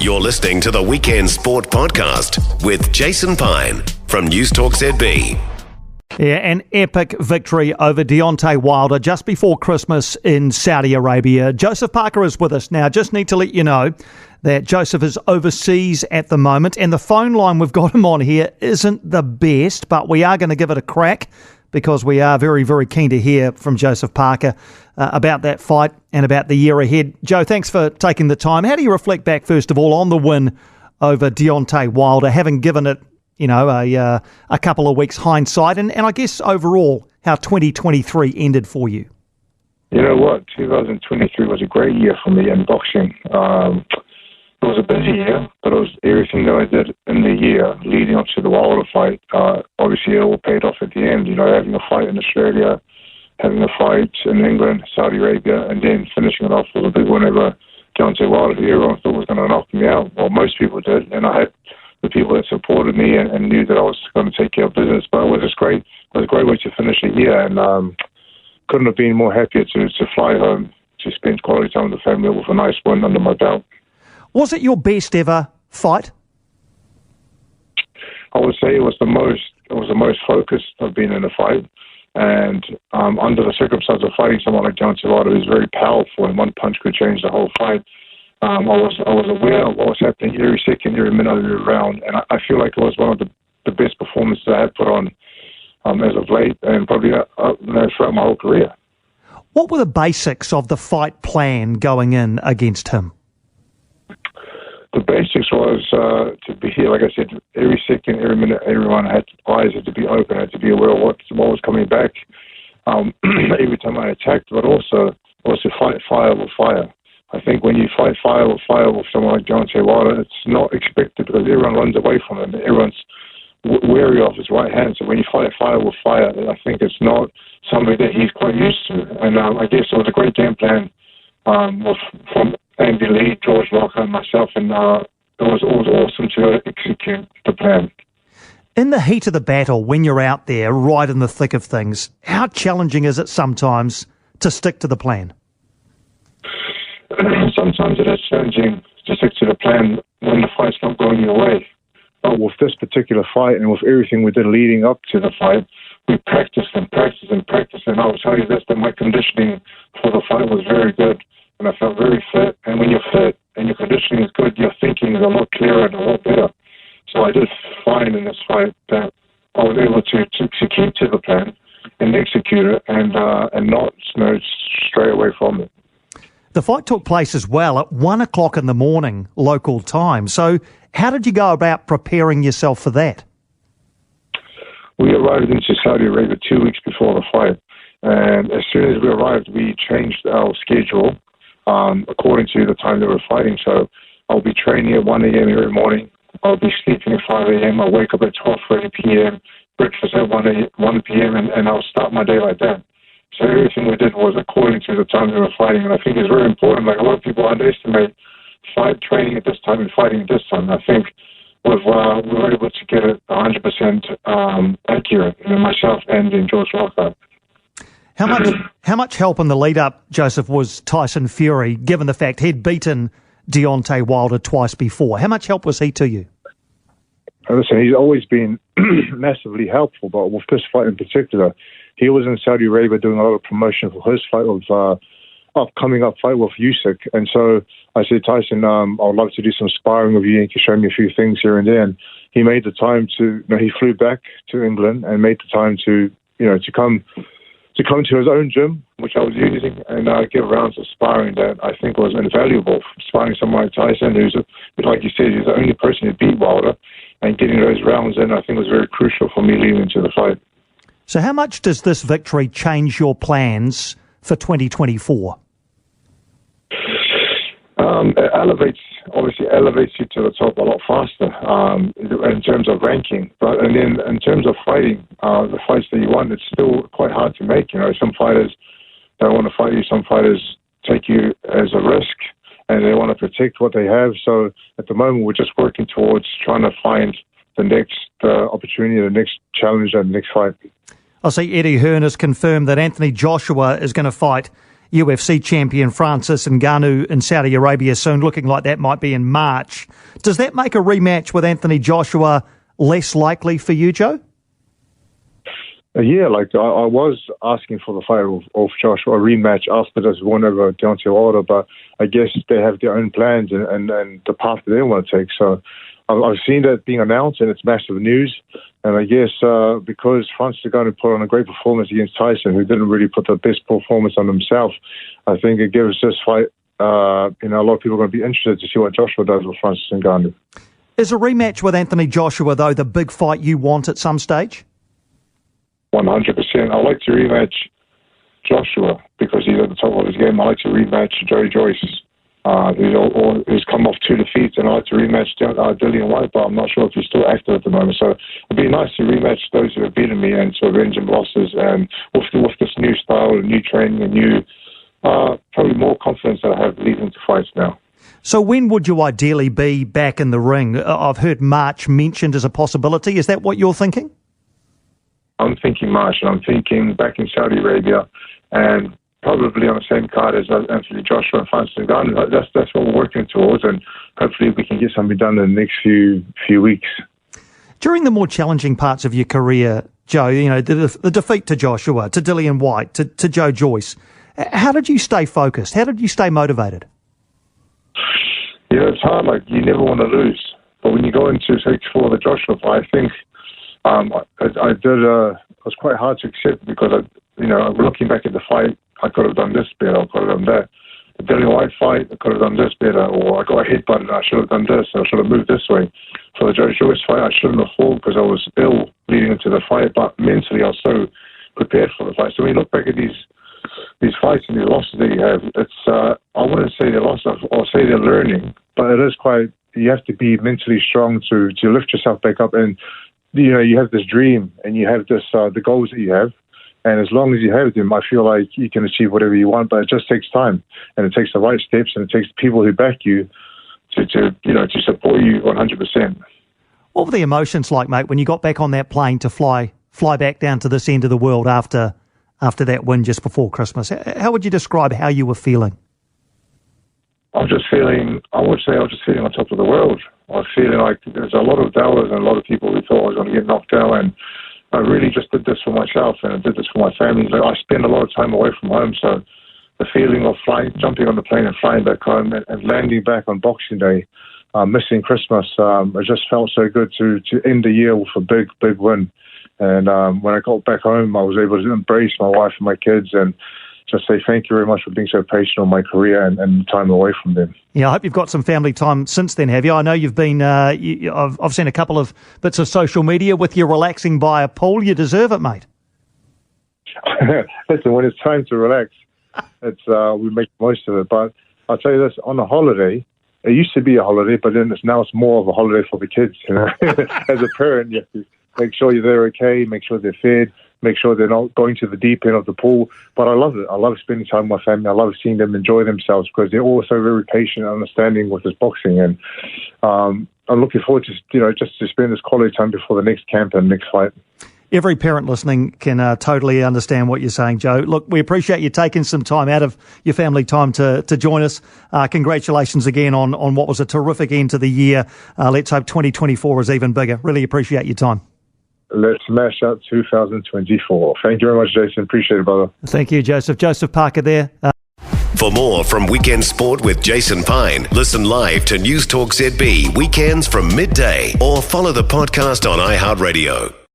You're listening to the Weekend Sport Podcast with Jason Pine from News Talk ZB. Yeah, an epic victory over Deontay Wilder just before Christmas in Saudi Arabia. Joseph Parker is with us now. Just need to let you know that Joseph is overseas at the moment, and the phone line we've got him on here isn't the best, but we are going to give it a crack because we are very, very keen to hear from Joseph Parker about that fight and about the year ahead. Joe, thanks for taking the time. How do you reflect back, first of all, on the win over Deontay Wilder, having given it, a couple of weeks hindsight, and I guess overall how 2023 ended for you? You know what? 2023 was a great year for me in boxing. It was a busy year, but it was everything that I did in the year leading up to the Wilder fight. Obviously, it all paid off at the end. Having a fight in Australia, having a fight in England, Saudi Arabia, and then finishing it off with a big win over Deontay Wilder, who everyone thought was going to knock me out. Well, most people did, and I had the people that supported me and knew that I was going to take care of business. But it was just great. It was a great way to finish the year, and couldn't have been more happier to fly home to spend quality time with the family with a nice win under my belt. Was it your best ever fight? I would say it was the most focused I've been in a fight. And under the circumstances of fighting someone like Deontay Wilder, who's very powerful, and one punch could change the whole fight. I was aware of what was happening every second, every minute, every round, and I feel like it was one of the best performances I had put on as of late, and probably throughout my whole career. What were the basics of the fight plan going in against him? The basics was to be here, like I said, every second, every minute, everyone eyes had to be open, had to be aware of what was coming back every time I attacked, but also to fight fire with fire. I think when you fight fire with someone like Deontay Wilder, it's not expected because everyone runs away from him. Everyone's wary of his right hand. So when you fight fire with fire, I think it's not something that he's quite used to. And I guess it was a great game plan from Andy Lee, George Lockhart, and myself, and it was awesome to execute the plan. In the heat of the battle, when you're out there, right in the thick of things, how challenging is it sometimes to stick to the plan? Sometimes it is challenging to stick to the plan when the fight's not going your way. But with this particular fight and with everything we did leading up to the fight, we practiced, and I will tell you this, that my conditioning for the fight was very good, and I felt very fit. And when you're fit and your conditioning is good, your thinking is a lot clearer and a lot better. So I did find in this fight that I was able to keep to the plan and execute it and not stray away from it. The fight took place as well at 1 o'clock in the morning, local time. So how did you go about preparing yourself for that? We arrived into Saudi Arabia 2 weeks before the fight. And as soon as we arrived, we changed our schedule according to the time that we're fighting. So I'll be training at 1 a.m. every morning. I'll be sleeping at 5 a.m. I'll wake up at 12:30 p.m., breakfast at 1 p.m., and I'll start my day like that. So everything we did was according to the time we were fighting, and I think it's very important. Like, a lot of people underestimate fight training at this time and fighting at this time. I think we were able to get it 100% accurate, myself and in George Lockhart. How much help in the lead up, Joseph, was Tyson Fury, given the fact he'd beaten Deontay Wilder twice before? How much help was he to you? Listen, he's always been massively helpful, but with this fight in particular, he was in Saudi Arabia doing a lot of promotion for his fight of upcoming up fight with Usyk. And so I said, Tyson, I would love to do some sparring with you and you can show me a few things here and there. And he made the time he flew back to England and made the time to come to his own gym, which I was using, and give rounds of sparring that I think was invaluable. Sparring someone like Tyson, who's, like you said, he's the only person who beat Wilder, and getting those rounds in, I think, was very crucial for me leading into the fight. So how much does this victory change your plans for 2024? It elevates you to the top a lot faster in terms of ranking. But and then in terms of fighting, the fights that you want, it's still quite hard to make. Some fighters don't want to fight you. Some fighters take you as a risk, and they want to protect what they have. So at the moment, we're just working towards trying to find the next opportunity, the next challenge, and the next fight. I see Eddie Hearn has confirmed that Anthony Joshua is going to fight UFC champion Francis Ngannou in Saudi Arabia soon, looking like that might be in March. Does that make a rematch with Anthony Joshua less likely for you, Joe? Yeah, like I was asking for the fight of Joshua, a rematch after this win over Deontay Wilder, but I guess they have their own plans and the path that they want to take. So I've seen that being announced, and it's massive news. And I guess because Francis is going to put on a great performance against Tyson, who didn't really put the best performance on himself, I think it gives this fight, a lot of people are going to be interested to see what Joshua does with Francis Ngannou. Is a rematch with Anthony Joshua, though, the big fight you want at some stage? 100%. I'd like to rematch Joshua because he's at the top of his game. I'd like to rematch Joe Joyce, who's come off 2 defeats, and I'd like to rematch Dillian White, but I'm not sure if he's still active at the moment. So it'd be nice to rematch those who have beaten me and to avenge them losses, and with this new style and new training and new, probably more confidence that I have leading into fights now. So when would you ideally be back in the ring? I've heard March mentioned as a possibility. Is that what you're thinking? I'm thinking March, and I'm thinking back in Saudi Arabia, and probably on the same card as Anthony Joshua and Francis Ngannou. That's what we're working towards, and hopefully we can get something done in the next few weeks. During the more challenging parts of your career, Joe, the defeat to Joshua, to Dillian White, to Joe Joyce, how did you stay focused? How did you stay motivated? Yeah, it's hard. Like, you never want to lose, but when you go into, say, for the Joshua fight, I think it was quite hard to accept because, looking back at the fight, I could have done this better, I could have done that. The Dillian White fight, I could have done this better, or I got a hit button, I should have done this, I should have moved this way. For the Joe Joyce fight, I shouldn't have fought because I was ill leading into the fight, but mentally I was so prepared for the fight. So when you look back at these fights and these losses that you have, it's I wouldn't say they're losses, I'll say they're learning, but it is quite, you have to be mentally strong to lift yourself back up. And you have this dream and you have this the goals that you have, and as long as you have them, I feel like you can achieve whatever you want. But it just takes time, and it takes the right steps, and it takes people who back you to support you 100%. What were the emotions like, mate, when you got back on that plane to fly back down to this end of the world after that win just before Christmas? How would you describe how you were feeling? I would say I was just feeling on top of the world. I was feeling like there's a lot of doubters and a lot of people who thought I was going to get knocked out, and I really just did this for myself and I did this for my family. Like, I spend a lot of time away from home, so the feeling of jumping on the plane and flying back home and landing back on Boxing Day, missing Christmas, it just felt so good to end the year with a big win. And when I got back home, I was able to embrace my wife and my kids and just say thank you very much for being so patient on my career and the time away from them. Yeah, I hope you've got some family time since then, have you? I know you've been, I've seen a couple of bits of social media with you relaxing by a pool. You deserve it, mate. Listen, when it's time to relax, it's we make the most of it. But I'll tell you this, on a holiday, it used to be a holiday, but then now it's more of a holiday for the kids. As a parent, you have to make sure they're okay, make sure they're fed, make sure they're not going to the deep end of the pool. But I love it. I love spending time with my family. I love seeing them enjoy themselves because they're also very patient and understanding with this boxing. And I'm looking forward to, just to spend this quality time before the next camp and next fight. Every parent listening can totally understand what you're saying, Joe. Look, we appreciate you taking some time out of your family time to join us. Congratulations again on what was a terrific end to the year. Let's hope 2024 is even bigger. Really appreciate your time. Let's smash out 2024. Thank you very much, Jason. Appreciate it, brother. Thank you, Joseph. Joseph Parker there. For more from Weekend Sport with Jason Pine, listen live to News Talk ZB weekends from midday or follow the podcast on iHeartRadio.